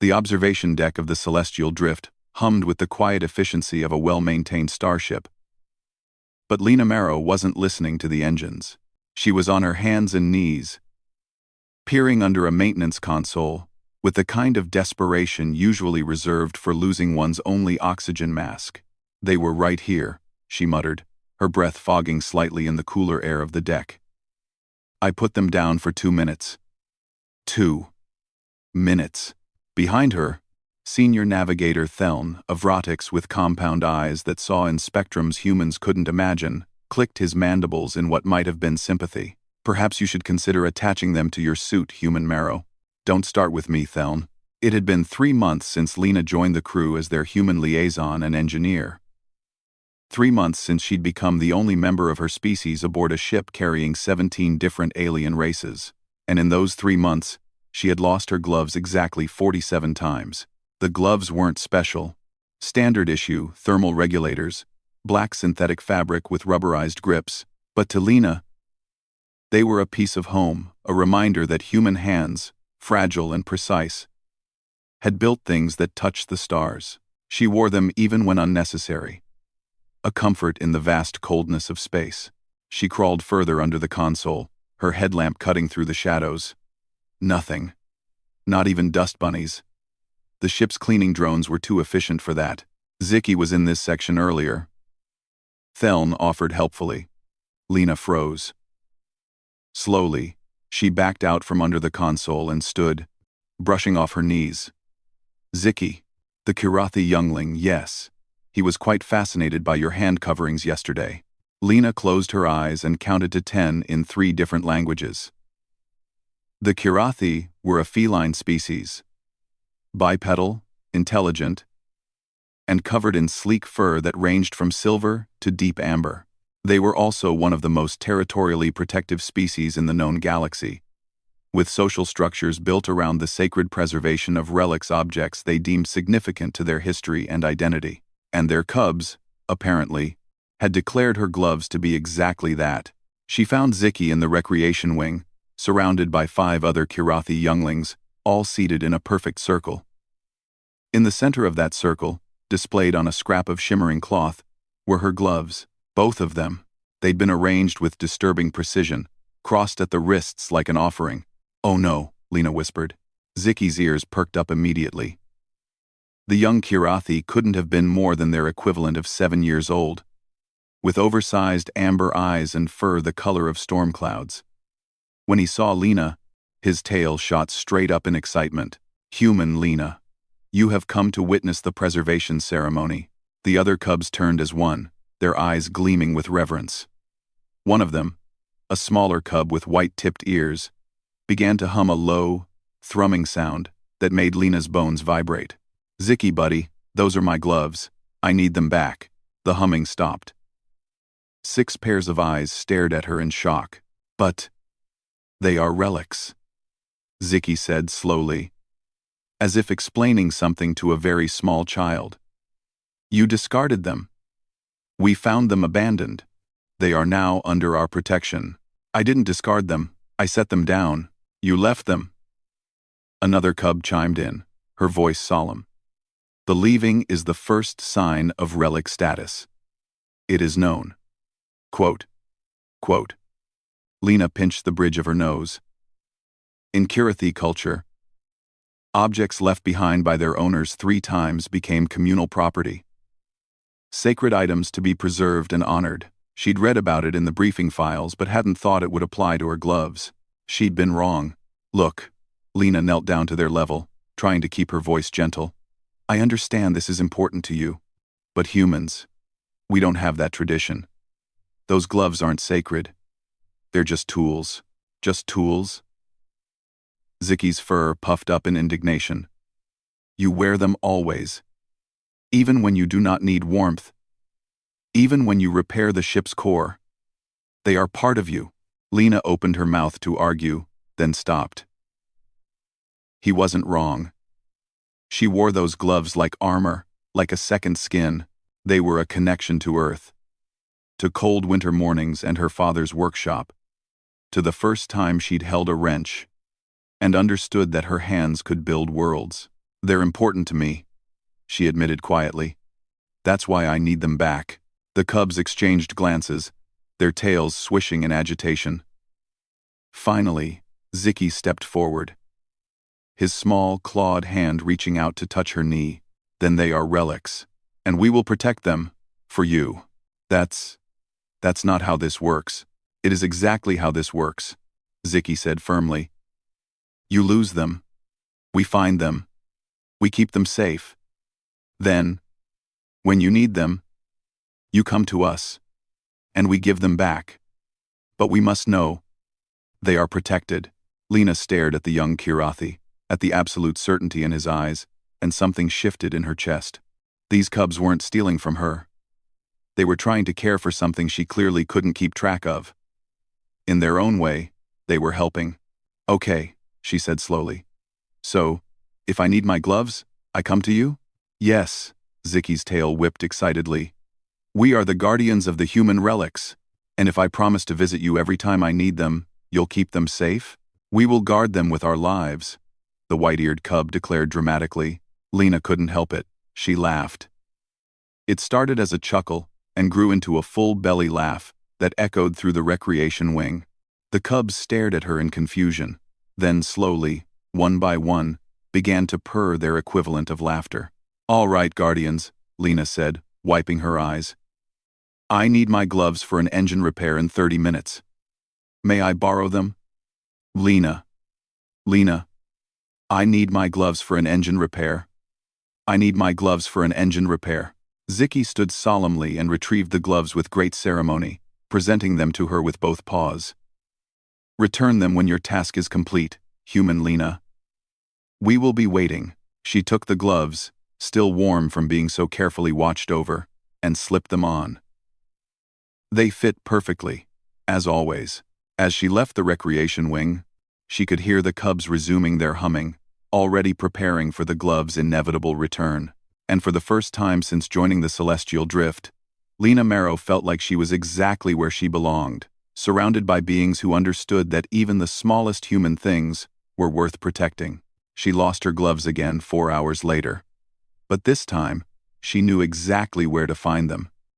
The observation deck of the Celestial Drift hummed with the quiet efficiency of a well-maintained starship. But Lena Marrow wasn't listening to the engines. She was on her hands and knees, peering under a maintenance console, with the kind of desperation usually reserved for losing one's only oxygen mask. "They were right here," she muttered, her breath fogging slightly in the cooler air of the deck. "I put them down for 2 minutes." 2 minutes. Behind her, Senior Navigator Theln, of Relics with compound eyes that saw in spectrums humans couldn't imagine, clicked his mandibles in what might have been sympathy. "Perhaps you should consider attaching them to your suit, Human Marrow." "Don't start with me, Theln." It had been 3 months since Lena joined the crew as their human liaison and engineer. 3 months since she'd become the only member of her species aboard a ship carrying 17 different alien races. And in those 3 months, she had lost her gloves exactly 47 times. The gloves weren't special. Standard issue, thermal regulators, black synthetic fabric with rubberized grips. But to Lena, they were a piece of home, a reminder that human hands, fragile and precise, had built things that touched the stars. She wore them even when unnecessary. A comfort in the vast coldness of space. She crawled further under the console, her headlamp cutting through the shadows. Nothing. Not even dust bunnies. The ship's cleaning drones were too efficient for that. Ziki was in this section earlier. Theln offered helpfully. Lena froze. Slowly, she backed out from under the console and stood, brushing off her knees. "Ziki, the Kirathi youngling, yes. He was quite fascinated by your hand coverings yesterday." Lena closed her eyes and counted to 10 in 3 different languages. The Kirathi were a feline species, bipedal, intelligent, and covered in sleek fur that ranged from silver to deep amber. They were also one of the most territorially protective species in the known galaxy, with social structures built around the sacred preservation of relics objects they deemed significant to their history and identity. And their cubs, apparently, had declared her gloves to be exactly that. She found Ziki in the recreation wing, surrounded by 5 other Kirathi younglings, all seated in a perfect circle. In the center of that circle, displayed on a scrap of shimmering cloth, were her gloves, both of them. They'd been arranged with disturbing precision, crossed at the wrists like an offering. "Oh no," Lena whispered. Ziki's ears perked up immediately. The young Kirathi couldn't have been more than their equivalent of 7 years old, with oversized amber eyes and fur the color of storm clouds. When he saw Lena, his tail shot straight up in excitement. "Human Lena, you have come to witness the preservation ceremony." The other cubs turned as one, their eyes gleaming with reverence. One of them, a smaller cub with white-tipped ears, began to hum a low, thrumming sound that made Lena's bones vibrate. "Ziki, buddy, those are my gloves. I need them back." The humming stopped. 6 pairs of eyes stared at her in shock. "But they are relics," Ziki said slowly, as if explaining something to a very small child. "You discarded them. We found them abandoned. They are now under our protection." "I didn't discard them. I set them down." "You left them." Another cub chimed in, her voice solemn. "The leaving is the first sign of relic status. It is known." Quote. Quote. Lena pinched the bridge of her nose. In Kirathi culture, objects left behind by their owners 3 times became communal property. Sacred items to be preserved and honored. She'd read about it in the briefing files but hadn't thought it would apply to her gloves. She'd been wrong. "Look," Lena knelt down to their level, trying to keep her voice gentle. "I understand this is important to you, but humans, we don't have that tradition. Those gloves aren't sacred. They're just tools. Just tools." Ziki's fur puffed up in indignation. "You wear them always. Even when you do not need warmth. Even when you repair the ship's core. They are part of you." Lena opened her mouth to argue, then stopped. He wasn't wrong. She wore those gloves like armor, like a second skin. They were a connection to Earth, to cold winter mornings and her father's workshop, to the first time she'd held a wrench and understood that her hands could build worlds. They're important to me, she admitted quietly. That's why I need them back. The cubs exchanged glances, their tails swishing in agitation. Finally, Ziki stepped forward, his small, clawed hand reaching out to touch her knee. Then they are relics, and we will protect them, for you. That's not how this works. It is exactly how this works, Ziki said firmly. You lose them. We find them. We keep them safe. Then, when you need them, you come to us, and we give them back. But we must know, they are protected. Lena stared at the young Kirathi, at the absolute certainty in his eyes, and something shifted in her chest. These cubs weren't stealing from her. They were trying to care for something she clearly couldn't keep track of. In their own way, they were helping. Okay, she said slowly. So, if I need my gloves, I come to you? Yes, Ziki's tail whipped excitedly. We are the guardians of the human relics, and if I promise to visit you every time I need them, you'll keep them safe? We will guard them with our lives, the white-eared cub declared dramatically. Lena couldn't help it. She laughed. It started as a chuckle and grew into a full belly laugh that echoed through the recreation wing. The cubs stared at her in confusion, then slowly, one by one, began to purr their equivalent of laughter. All right, guardians, Lena said, wiping her eyes. I need my gloves for an engine repair in 30 minutes. May I borrow them? Lena, I need my gloves for an engine repair. I need my gloves for an engine repair. Ziki stood solemnly and retrieved the gloves with great ceremony, presenting them to her with both paws. Return them when your task is complete, human Lena. We will be waiting. She took the gloves, still warm from being so carefully watched over, and slipped them on. They fit perfectly, as always. As she left the recreation wing, she could hear the cubs resuming their humming, already preparing for the gloves' inevitable return. And for the first time since joining the Celestial Drift, Lena Marrow felt like she was exactly where she belonged, surrounded by beings who understood that even the smallest human things were worth protecting. She lost her gloves again 4 hours later. But this time, she knew exactly where to find them.